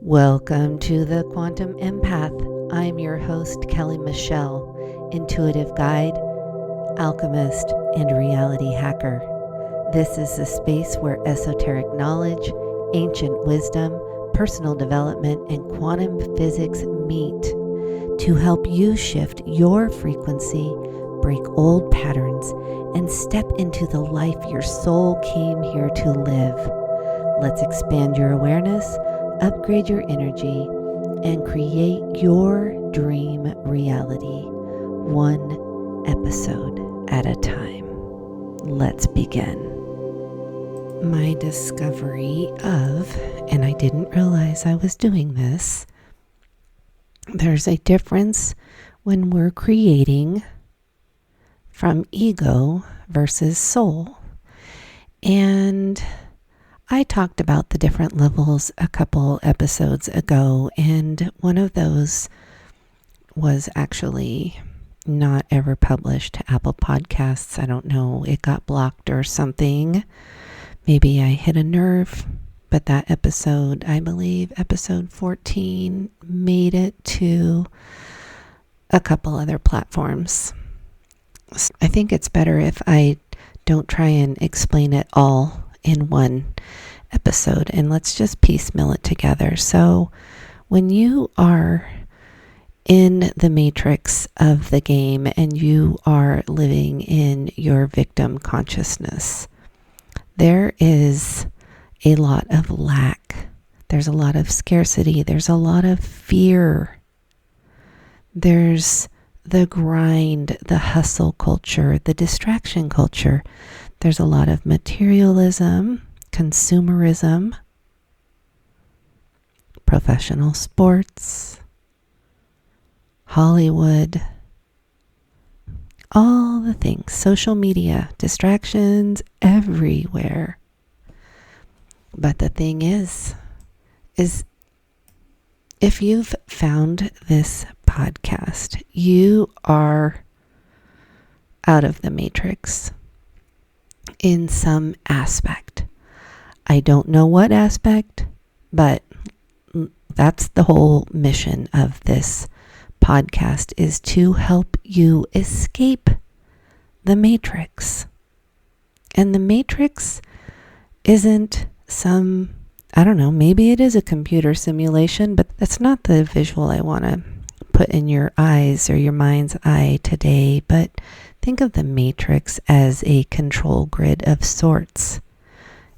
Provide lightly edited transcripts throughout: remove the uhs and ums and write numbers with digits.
Welcome to the Quantum Empath. I'm your host, Kelly Michelle, intuitive guide, alchemist, and reality hacker. This is a space where esoteric knowledge, ancient wisdom, personal development, and quantum physics meet to help you shift your frequency, break old patterns, and step into the life your soul came here to live. Let's expand your awareness, upgrade your energy, and create your dream reality, one episode at a time. Let's begin. My discovery of, and I didn't realize I was doing this, there's a difference when we're creating from ego versus soul. And I talked about the different levels a couple episodes ago, and one of those was actually not ever published to Apple Podcasts. I don't know, it got blocked or something. Maybe I hit a nerve, but that episode, I believe episode 14, made it to a couple other platforms. I think it's better if I don't try and explain it all in one episode, and let's just piecemeal it together. So when you are in the matrix of the game and you are living in your victim consciousness, there is a lot of lack. There's a lot of scarcity. There's a lot of fear. There's the grind, the hustle culture, the distraction culture. There's a lot of materialism, consumerism, professional sports, Hollywood, all the things, social media, distractions everywhere. But the thing is if you've found this podcast, you are out of the matrix in some aspect. I don't know what aspect, but that's the whole mission of this podcast, is to help you escape the matrix. And the matrix isn't some, I don't know, maybe it is a computer simulation, but that's not the visual I want to put in your eyes or your mind's eye today. But think of the matrix as a control grid of sorts.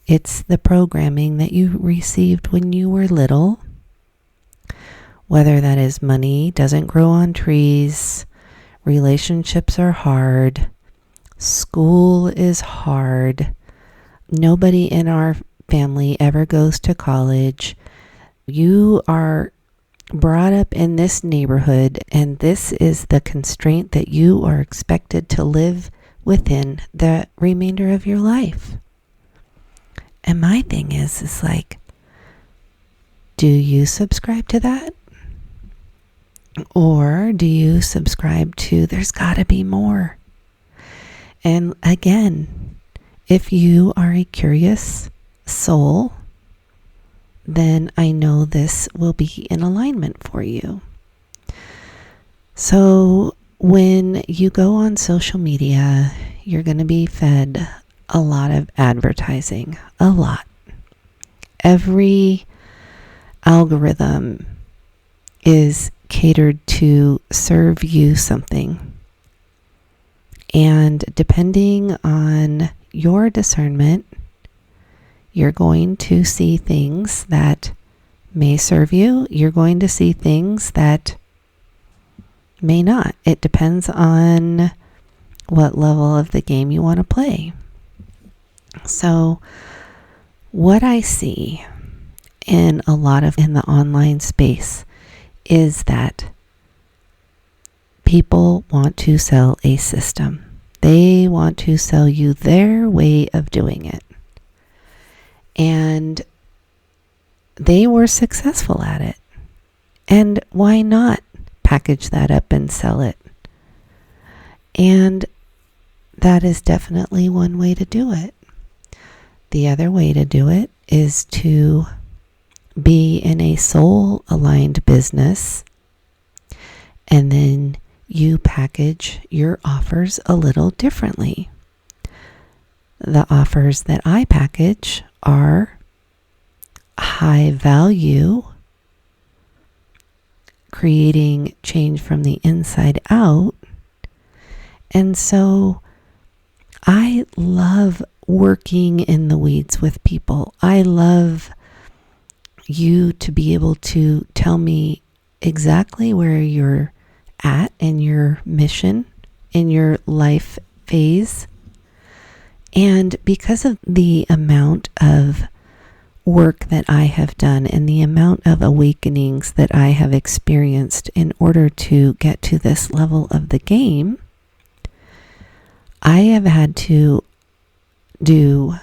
It's the programming that you received when you were little, whether that is money doesn't grow on trees, relationships are hard, school is hard, nobody in our family ever goes to college, you are brought up in this neighborhood, and this is the constraint that you are expected to live within the remainder of your life. And my thing is like, do you subscribe to that? Or do you subscribe to there's got to be more? And again, if you are a curious soul, then I know this will be in alignment for you. So when you go on social media, you're going to be fed a lot of advertising, a lot. Every algorithm is catered to serve you something. And depending on your discernment, you're going to see things that may serve you. You're going to see things that may not. It depends on what level of the game you want to play. So what I see in a lot of in the online space is that people want to sell a system. They want to sell you their way of doing it. And they were successful at it. And why not package that up and sell it? And that is definitely one way to do it. The other way to do it is to be in a soul-aligned business, and then you package your offers a little differently. The offers that I package are high value, creating change from the inside out. And so I love working in the weeds with people. I love you to be able to tell me exactly where you're at in your mission, in your life phase. And because of the amount of work that I have done and the amount of awakenings that I have experienced in order to get to this level of the game, I have had to do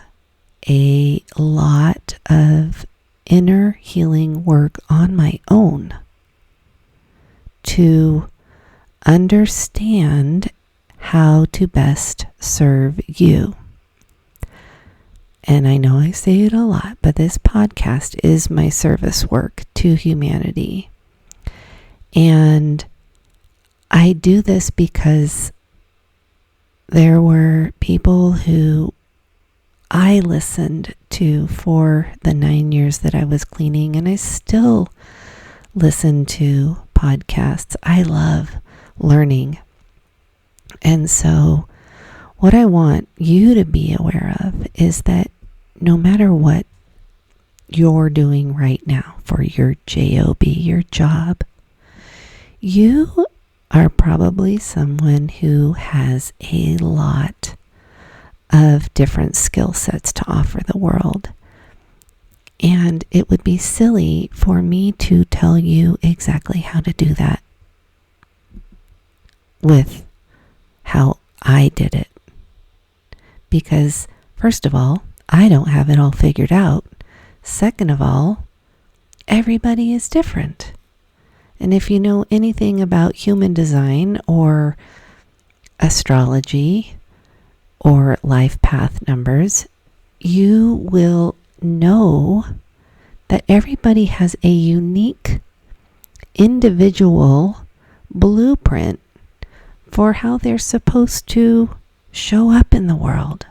a lot of inner healing work on my own to understand how to best serve you. And I know I say it a lot, but this podcast is my service work to humanity. And I do this because there were people who I listened to for the 9 years that I was cleaning, and I still listen to podcasts. I love learning. And so what I want you to be aware of is that no matter what you're doing right now for your job, your job, you are probably someone who has a lot of different skill sets to offer the world. And it would be silly for me to tell you exactly how to do that with how I did it. Because, first of all, I don't have it all figured out. Second of all, everybody is different. And if you know anything about human design or astrology or life path numbers, you will know that everybody has a unique individual blueprint for how they're supposed to show up in the world.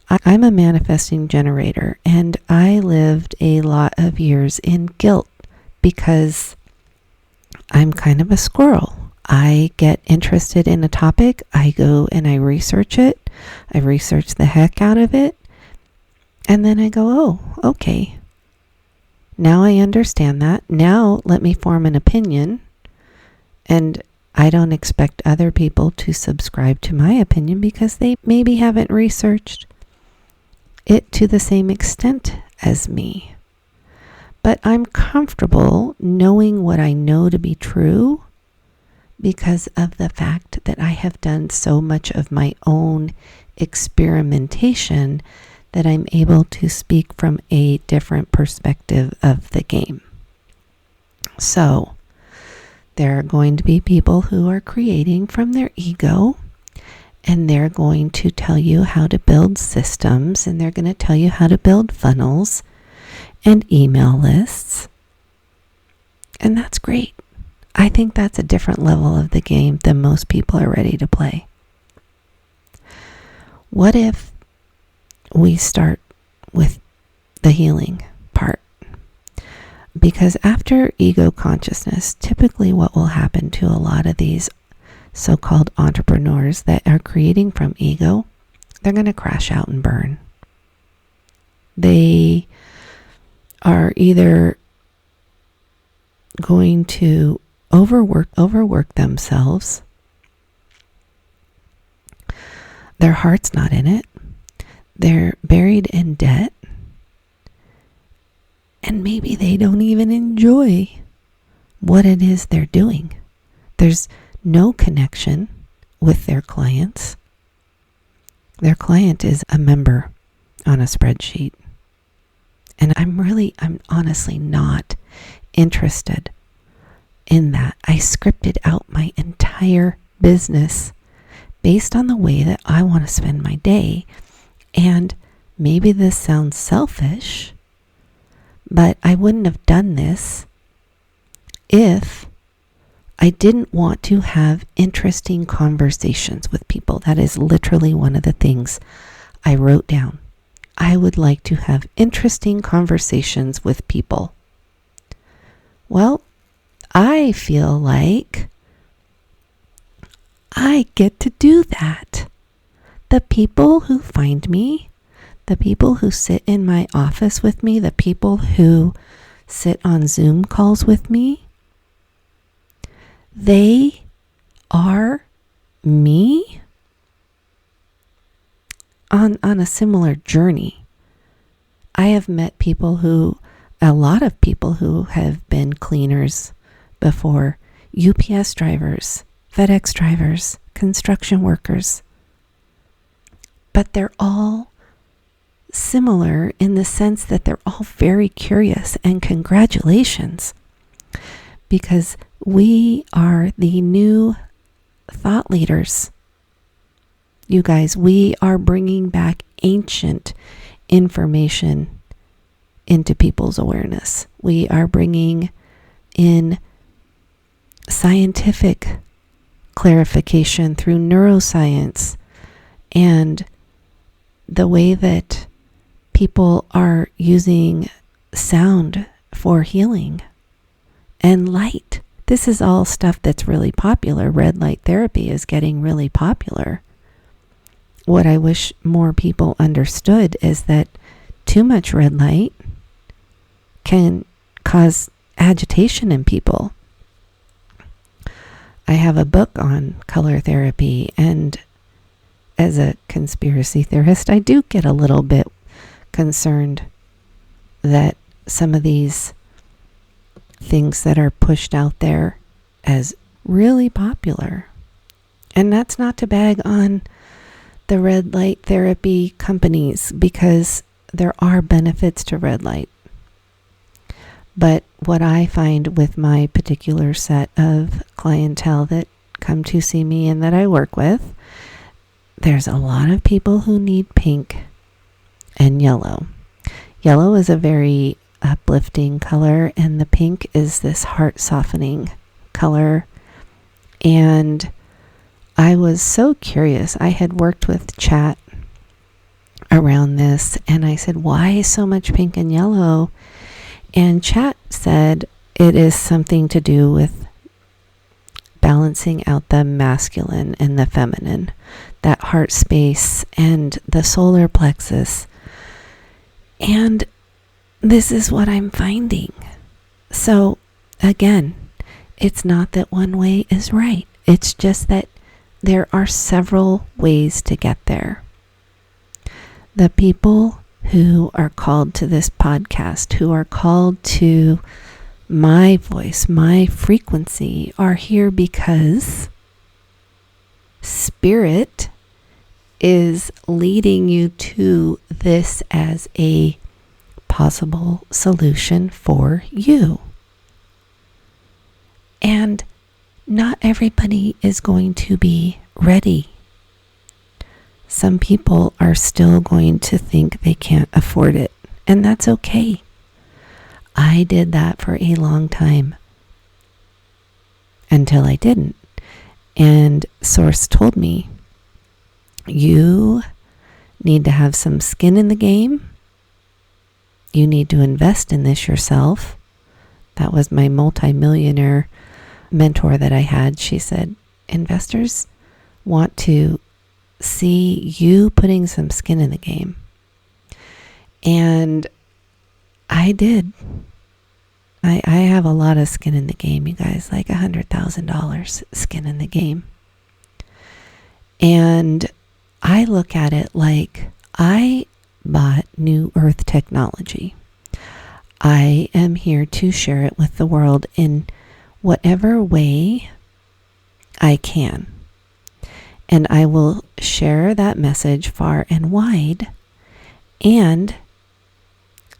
I'm a manifesting generator, and I lived a lot of years in guilt because I'm kind of a squirrel. I get interested in a topic, I go and I research it, I research the heck out of it, and then I go, oh, okay. Now I understand that. Now let me form an opinion, and I don't expect other people to subscribe to my opinion because they maybe haven't researched it to the same extent as me. But I'm comfortable knowing what I know to be true because of the fact that I have done so much of my own experimentation that I'm able to speak from a different perspective of the game. So, there are going to be people who are creating from their ego, and they're going to tell you how to build systems, and they're going to tell you how to build funnels and email lists. And that's great. I think that's a different level of the game than most people are ready to play. What if we start with the healing part? Because after ego consciousness, typically what will happen to a lot of these so-called entrepreneurs that are creating from ego, they're going to crash out and burn. They are either going to overwork themselves. Their heart's not in it. They're buried in debt. And maybe they don't even enjoy what it is they're doing. There's no connection with their clients. Their client is a member on a spreadsheet. And I'm honestly not interested in that. I scripted out my entire business based on the way that I want to spend my day. And maybe this sounds selfish, But I wouldn't have done this if I didn't want to have interesting conversations with people. That is literally one of the things I wrote down. I would like to have interesting conversations with people. Well, I feel like I get to do that. The people who find me, the people who sit in my office with me, the people who sit on Zoom calls with me, they are me on a similar journey. I have met a lot of people who have been cleaners before, UPS drivers, FedEx drivers, construction workers. But they're all similar in the sense that they're all very curious, and congratulations, because we are the new thought leaders. You guys, we are bringing back ancient information into people's awareness. We are bringing in scientific clarification through neuroscience and the way that people are using sound for healing and light. This is all stuff that's really popular. Red light therapy is getting really popular. What I wish more people understood is that too much red light can cause agitation in people. I have a book on color therapy, and as a conspiracy theorist, I do get a little bit concerned that some of these things that are pushed out there as really popular, and that's not to bag on the red light therapy companies, because there are benefits to red light. But what I find with my particular set of clientele that come to see me and that I work with, there's a lot of people who need pink and yellow. Yellow is a very uplifting color, and the pink is this heart softening color. And I was so curious. I had worked with Chat around this, and I said, why so much pink and yellow? And Chat said it is something to do with balancing out the masculine and the feminine, that heart space and the solar plexus. And this is what I'm finding. So again, it's not that one way is right. It's just that there are several ways to get there. The people who are called to this podcast, who are called to my voice, my frequency, are here because Spirit is leading you to this as a possible solution for you. And not everybody is going to be ready. Some people are still going to think they can't afford it, and that's okay. I did that for a long time until I didn't. And Source told me, you need to have some skin in the game. You need to invest in this yourself. That was my multimillionaire mentor that I had. She said, investors want to see you putting some skin in the game. And I did. I have a lot of skin in the game, you guys, like $100,000 skin in the game. And I look at it like I bought New Earth technology. I am here to share it with the world in whatever way I can. And I will share that message far and wide, and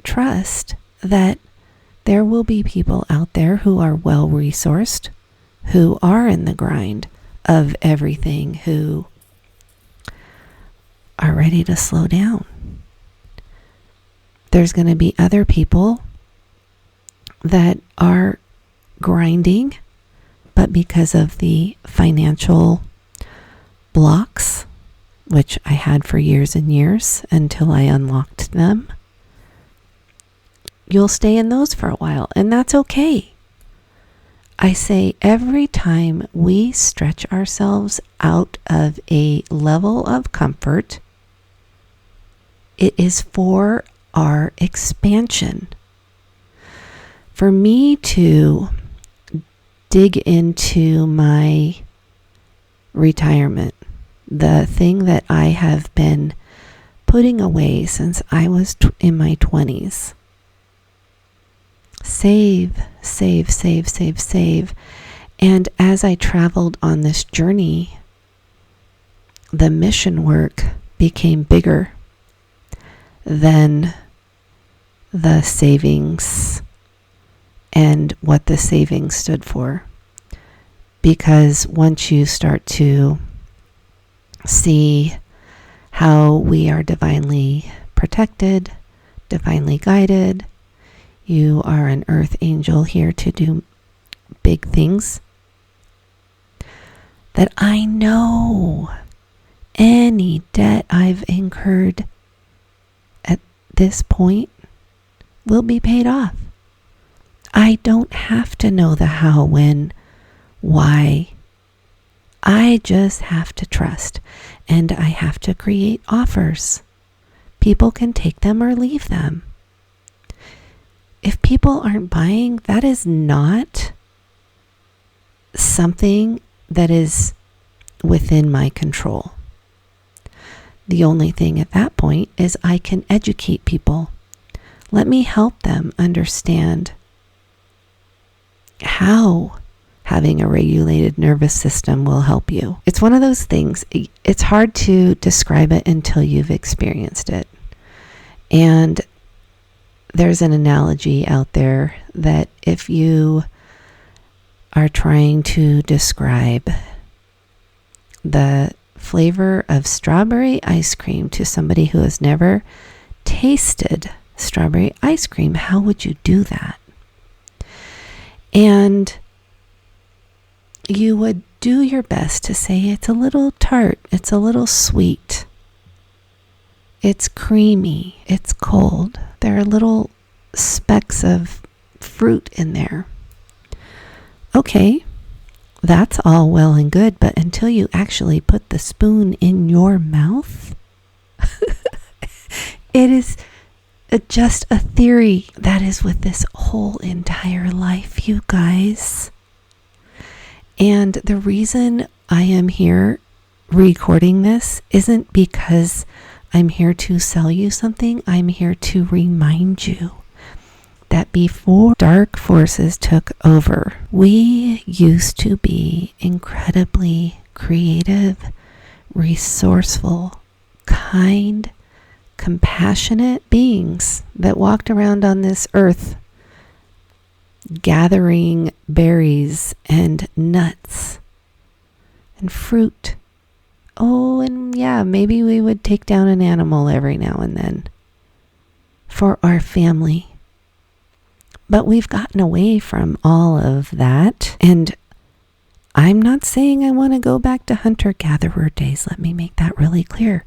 trust that there will be people out there who are well resourced, who are in the grind of everything, who are ready to slow down. There's going to be other people that are grinding, but because of the financial blocks, which I had for years and years until I unlocked them, you'll stay in those for a while, and that's okay. I say every time we stretch ourselves out of a level of comfort, it is for our expansion. For me to dig into my retirement, the thing that I have been putting away since I was in my 20s. Save. And as I traveled on this journey, the mission work became bigger than the savings and what the savings stood for. Because once you start to see how we are divinely protected, divinely guided, you are an earth angel here to do big things, that I know any debt I've incurred at this point will be paid off. I don't have to know the how, when, why. I just have to trust, and I have to create offers. People can take them or leave them. If people aren't buying, that is not something that is within my control. The only thing at that point is I can educate people. Let me help them understand how having a regulated nervous system will help you. It's one of those things, it's hard to describe it until you've experienced it. And there's an analogy out there that if you are trying to describe the flavor of strawberry ice cream to somebody who has never tasted strawberry ice cream, how would you do that? And you would do your best to say it's a little tart, it's a little sweet, it's creamy, it's cold, there are little specks of fruit in there. Okay, that's all well and good, but until you actually put the spoon in your mouth, it is just a theory. That is with this whole entire life, you guys. And the reason I am here recording this isn't because I'm here to sell you something. I'm here to remind you that before dark forces took over, we used to be incredibly creative, resourceful, kind, compassionate beings that walked around on this earth gathering berries and nuts and fruit. Oh, and yeah, maybe we would take down an animal every now and then for our family. But we've gotten away from all of that. And I'm not saying I want to go back to hunter-gatherer days. Let me make that really clear.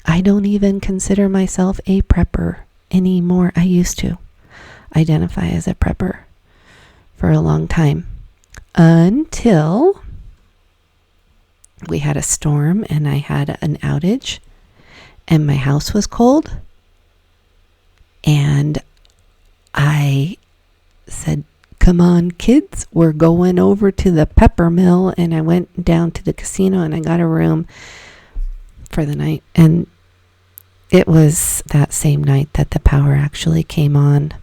I don't even consider myself a prepper anymore. I used to identify as a prepper for a long time until we had a storm and I had an outage and my house was cold, and I said, come on kids, we're going over to the pepper mill. And I went down to the casino and I got a room for the night. And it was that same night that the power actually came on.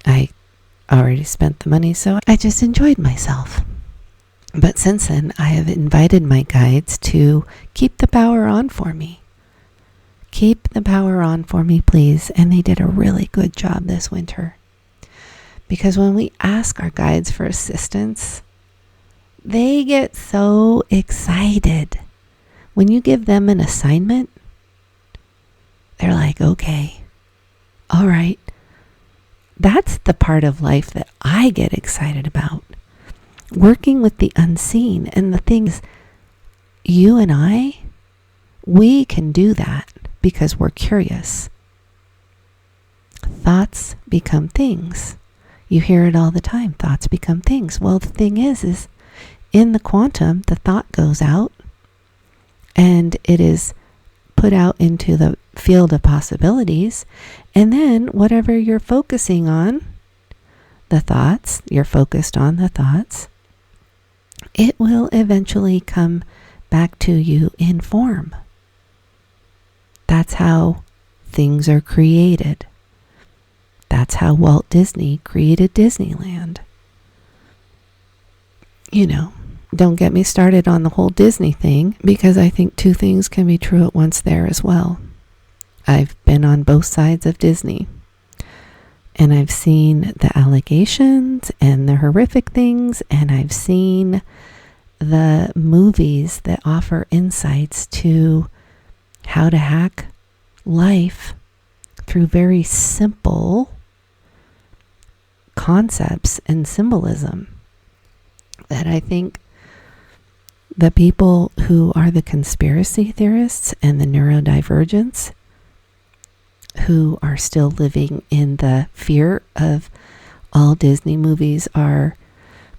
I already spent the money, so I just enjoyed myself. But since then, I have invited my guides to keep the power on for me. Keep the power on for me, please. And they did a really good job this winter. Because when we ask our guides for assistance, they get so excited. When you give them an assignment, they're like, okay, all right, That's the part of life that I get excited about. Working with the unseen and the things you and we can do that because we're curious. Thoughts become things. You hear it all the time. Thoughts become things. Well, the thing is in the quantum, the thought goes out and it is put out into the field of possibilities. And then whatever you're focusing on, the thoughts, you're focused on the thoughts, it will eventually come back to you in form. That's how things are created. That's how Walt Disney created Disneyland. Don't get me started on the whole Disney thing, because I think two things can be true at once there as well. I've been on both sides of Disney, and I've seen the allegations and the horrific things, and I've seen the movies that offer insights to how to hack life through very simple concepts and symbolism that I think the people who are the conspiracy theorists and the neurodivergents, who are still living in the fear of all Disney movies are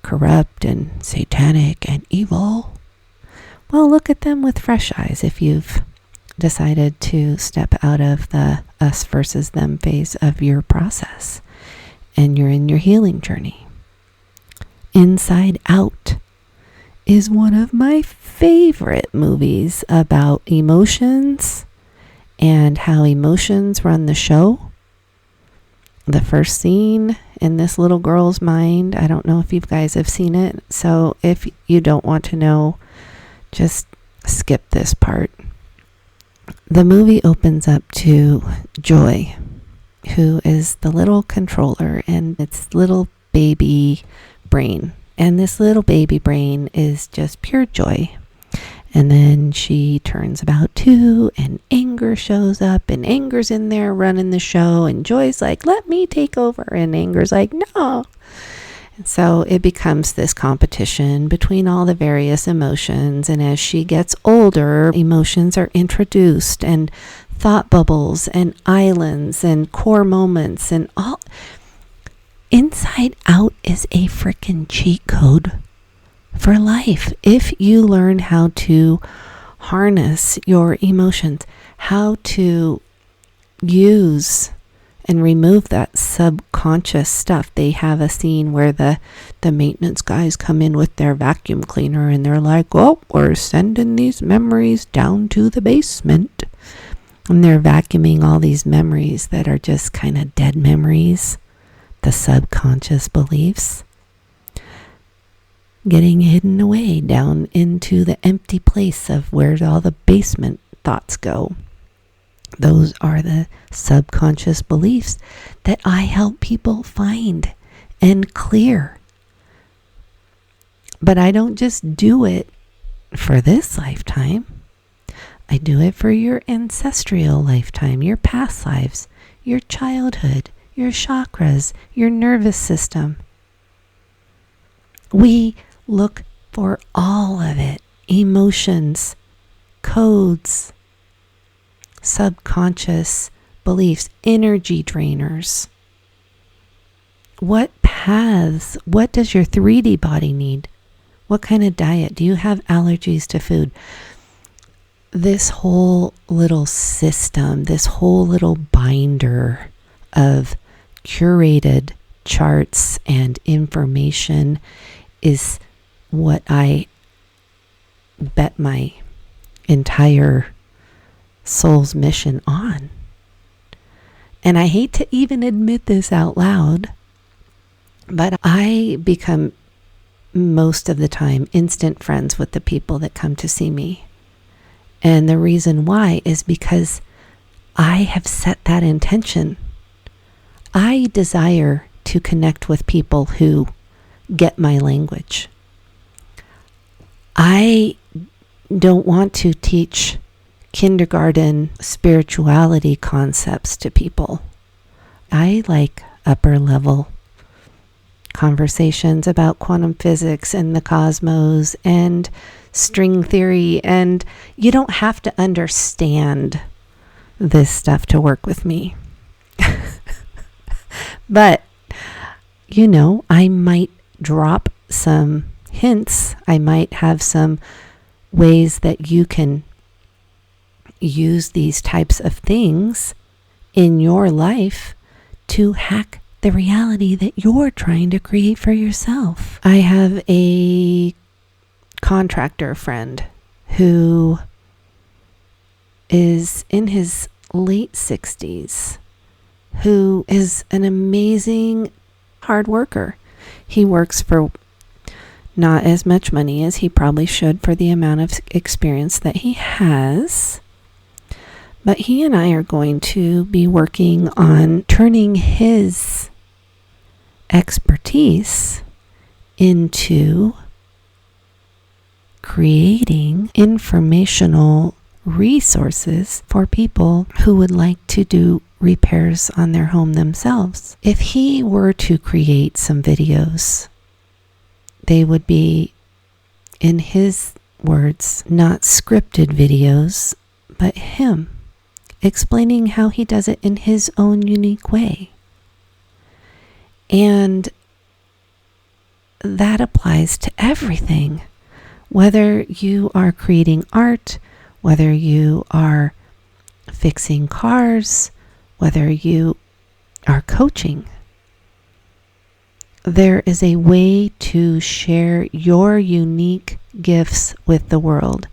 corrupt and satanic and evil, well, look at them with fresh eyes if you've decided to step out of the us versus them phase of your process and you're in your healing journey. Inside Out is one of my favorite movies about emotions and how emotions run the show. The first scene in this little girl's mind, I don't know if you guys have seen it, so if you don't want to know, just skip this part. The movie opens up to Joy, who is the little controller, and it's little baby brain. And this little baby brain is just pure joy. And then she turns about 2 and anger shows up, and anger's in there running the show, and Joy's like, let me take over, and anger's like, no. And so it becomes this competition between all the various emotions, and as she gets older, emotions are introduced, and thought bubbles and islands and core moments and all. Inside Out is a freaking cheat code for life. If you learn how to harness your emotions, how to use and remove that subconscious stuff. They have a scene where the maintenance guys come in with their vacuum cleaner and they're like, oh, we're sending these memories down to the basement. And they're vacuuming all these memories that are just kind of dead memories, the subconscious beliefs, getting hidden away down into the empty place of where all the basement thoughts go. Those are the subconscious beliefs that I help people find and clear. But I don't just do it for this lifetime. I do it for your ancestral lifetime, your past lives, your childhood, your chakras, your nervous system. We look for all of it. Emotions, codes, subconscious beliefs, energy drainers. What paths, what does your 3D body need? What kind of diet? Do you have allergies to food? This whole little system, this whole little binder of curated charts and information is what I bet my entire soul's mission on. And I hate to even admit this out loud, but I become most of the time instant friends with the people that come to see me. And the reason why is because I have set that intention. I desire to connect with people who get my language. I don't want to teach kindergarten spirituality concepts to people. I like upper level conversations about quantum physics and the cosmos and string theory. And you don't have to understand this stuff to work with me. But, I might drop some hints. I might have some ways that you can use these types of things in your life to hack the reality that you're trying to create for yourself. I have a contractor friend who is in his late 60s, who is an amazing hard worker. He works for not as much money as he probably should for the amount of experience that he has. But he and I are going to be working on turning his expertise into creating informational resources for people who would like to do repairs on their home themselves. If he were to create some videos, they would be, in his words, not scripted videos, but him explaining how he does it in his own unique way. And that applies to everything. Whether you are creating art, whether you are fixing cars, whether you are coaching, there is a way to share your unique gifts with the world.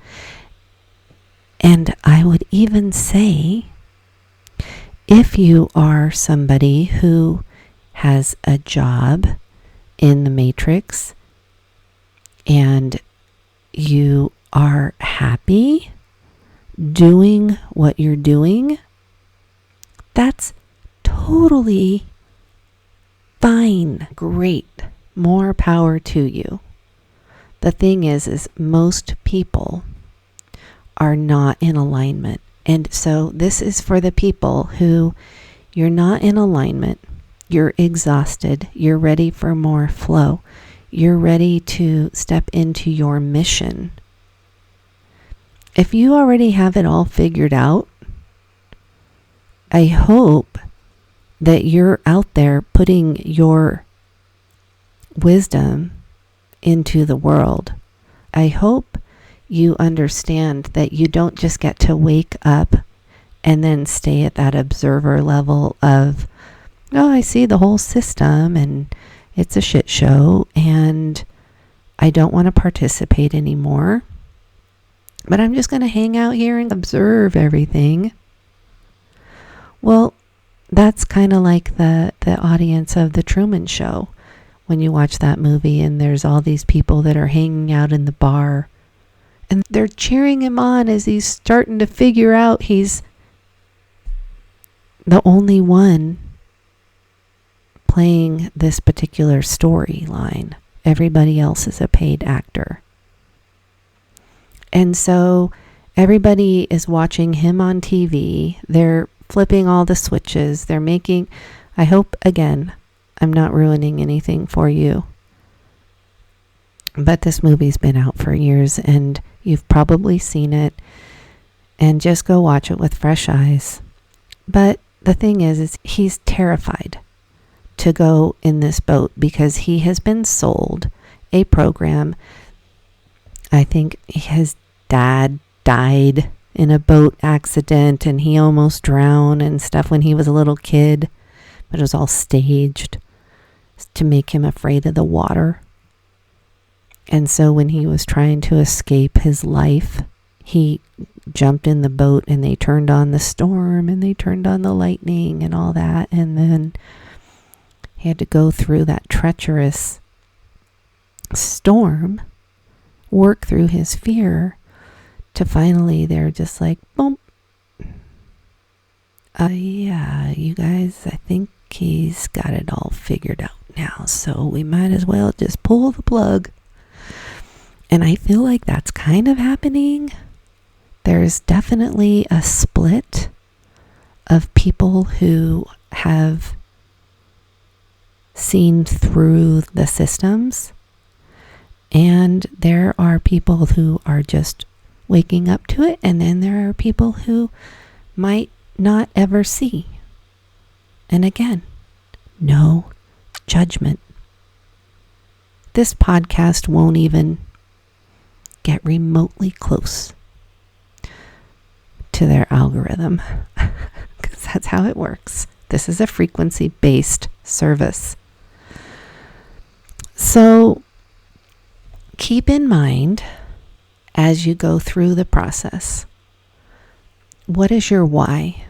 And I would even say, if you are somebody who has a job in the matrix and you are happy doing what you're doing, that's totally fine. Great. More power to you. The thing is most people are not in alignment. And so this is for the people who you're not in alignment. You're exhausted. You're ready for more flow. You're ready to step into your mission. If you already have it all figured out, I hope that you're out there putting your wisdom into the world. I hope you understand that you don't just get to wake up and then stay at that observer level of, oh, I see the whole system and it's a shit show and I don't want to participate anymore, but I'm just going to hang out here and observe everything. Well, that's kind of like the audience of The Truman Show. When you watch that movie and there's all these people that are hanging out in the bar and they're cheering him on as he's starting to figure out he's the only one playing this particular storyline. Everybody else is a paid actor. And so everybody is watching him on TV. They're flipping all the switches. They're making, I hope, again, I'm not ruining anything for you. But this movie's been out for years and you've probably seen it. And just go watch it with fresh eyes. But the thing is he's terrified to go in this boat because he has been sold a program. I think his dad died in a boat accident and he almost drowned and stuff when he was a little kid, but it was all staged to make him afraid of the water. And so when he was trying to escape his life, he jumped in the boat and they turned on the storm and they turned on the lightning and all that. And then he had to go through that treacherous storm, work through his fear, to finally they're just like, boom. Yeah, you guys, I think he's got it all figured out now. So we might as well just pull the plug. And I feel like that's kind of happening. There's definitely a split of people who have seen through the systems, and there are people who are just waking up to it, and then there are people who might not ever see. And again, no judgment. This podcast won't even get remotely close to their algorithm, because that's how it works. This is a frequency-based service. So keep in mind, as you go through the process, what is your why?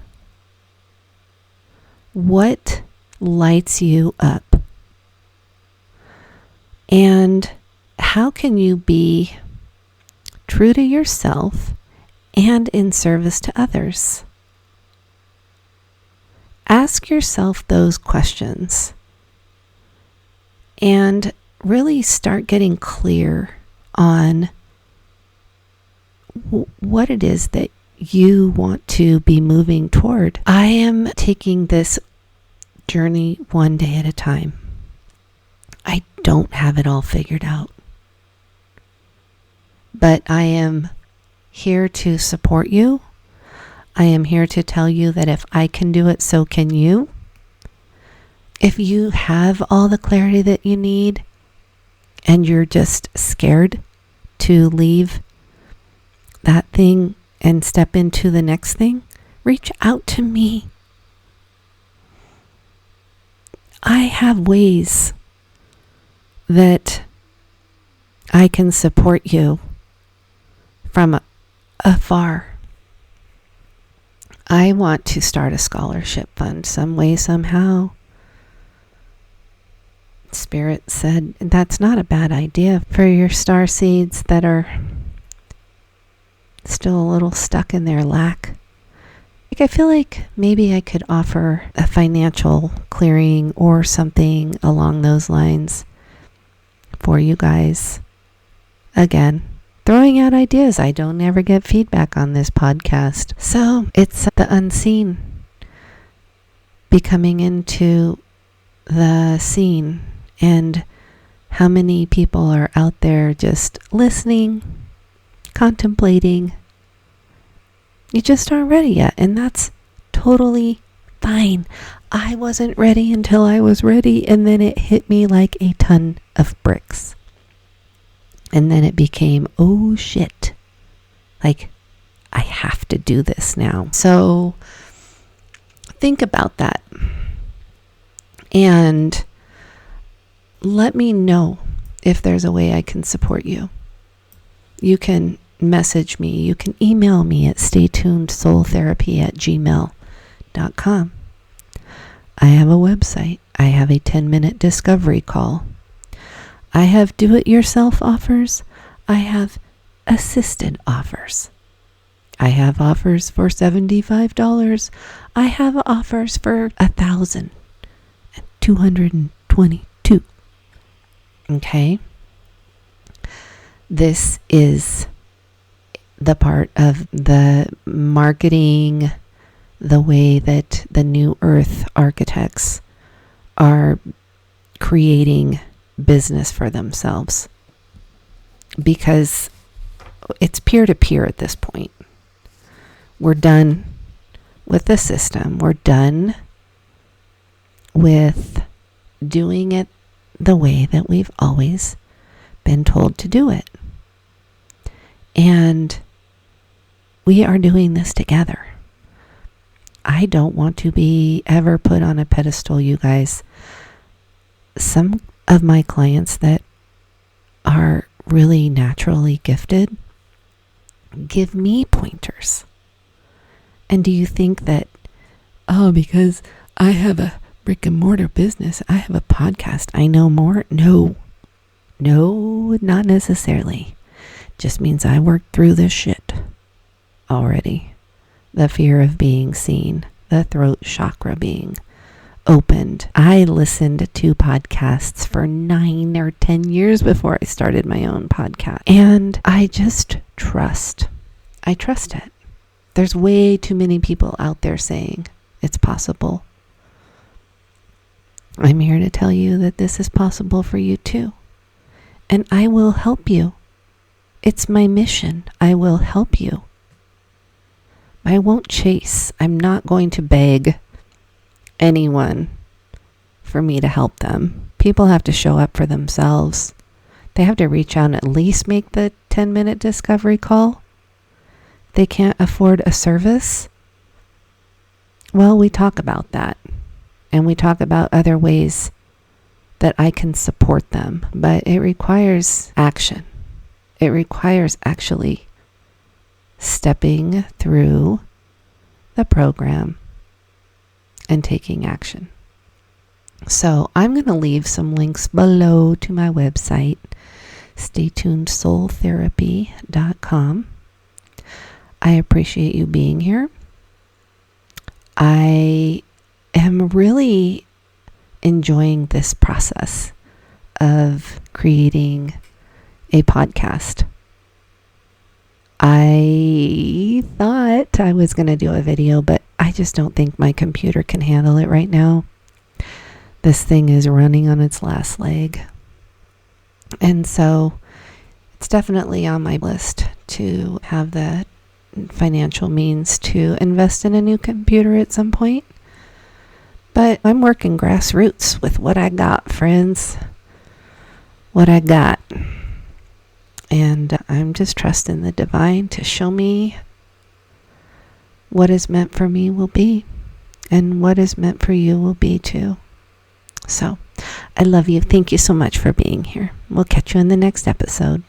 What lights you up? And how can you be true to yourself and in service to others? Ask yourself those questions and really start getting clear on what it is that you want to be moving toward. I am taking this journey one day at a time. I don't have it all figured out, but I am here to support you. I am here to tell you that if I can do it, so can you. If you have all the clarity that you need and you're just scared to leave that thing and step into the next thing, reach out to me. I have ways that I can support you from afar. I want to start a scholarship fund some way, somehow. Spirit said that's not a bad idea for your star seeds that are still a little stuck in their lack. I feel like maybe I could offer a financial clearing or something along those lines for you guys. Again, throwing out ideas. I don't ever get feedback on this podcast. So it's the unseen becoming into the seen, and how many people are out there just listening, contemplating. You just aren't ready yet, and that's totally fine. I wasn't ready until I was ready, and then it hit me like a ton of bricks. And then it became, oh shit, like I have to do this now. So think about that and let me know if there's a way I can support you. You can message me. You can email me at staytunedsoultherapy@gmail.com. I have a website. I have a 10-minute discovery call. I have do-it-yourself offers. I have assisted offers. I have offers for $75. I have offers for $1,222. Okay? This is the part of the marketing, the way that the New Earth architects are creating business for themselves, because it's peer-to-peer at this point. We're done with the system. We're done with doing it the way that we've always been told to do it. And we are doing this together. I don't want to be ever put on a pedestal, you guys. Some of my clients that are really naturally gifted give me pointers. And do you think that, oh, because I have a brick and mortar business, I have a podcast, I know more? No, not necessarily. Just means I worked through this shit already. The fear of being seen, the throat chakra being opened. I listened to podcasts for 9 or 10 years before I started my own podcast. And I just trust. I trust it. There's way too many people out there saying it's possible. I'm here to tell you that this is possible for you too. And I will help you. It's my mission. I will help you. I won't chase. I'm not going to beg anyone for me to help them. People have to show up for themselves. They have to reach out and at least make the 10-minute discovery call. They can't afford a service. Well, we talk about that. And we talk about other ways that I can support them. But it requires action. It requires actually stepping through the program and taking action. So I'm going to leave some links below to my website. Stay tuned, soultherapy.com. I appreciate you being here. I am really enjoying this process of creating a podcast. I thought I was going to do a video, but I just don't think my computer can handle it right now. This thing is running on its last leg. And so it's definitely on my list to have the financial means to invest in a new computer at some point. But I'm working grassroots with what I got, friends. What I got. And I'm just trusting the divine to show me what is meant for me will be. And what is meant for you will be too. So, I love you. Thank you so much for being here. We'll catch you in the next episode.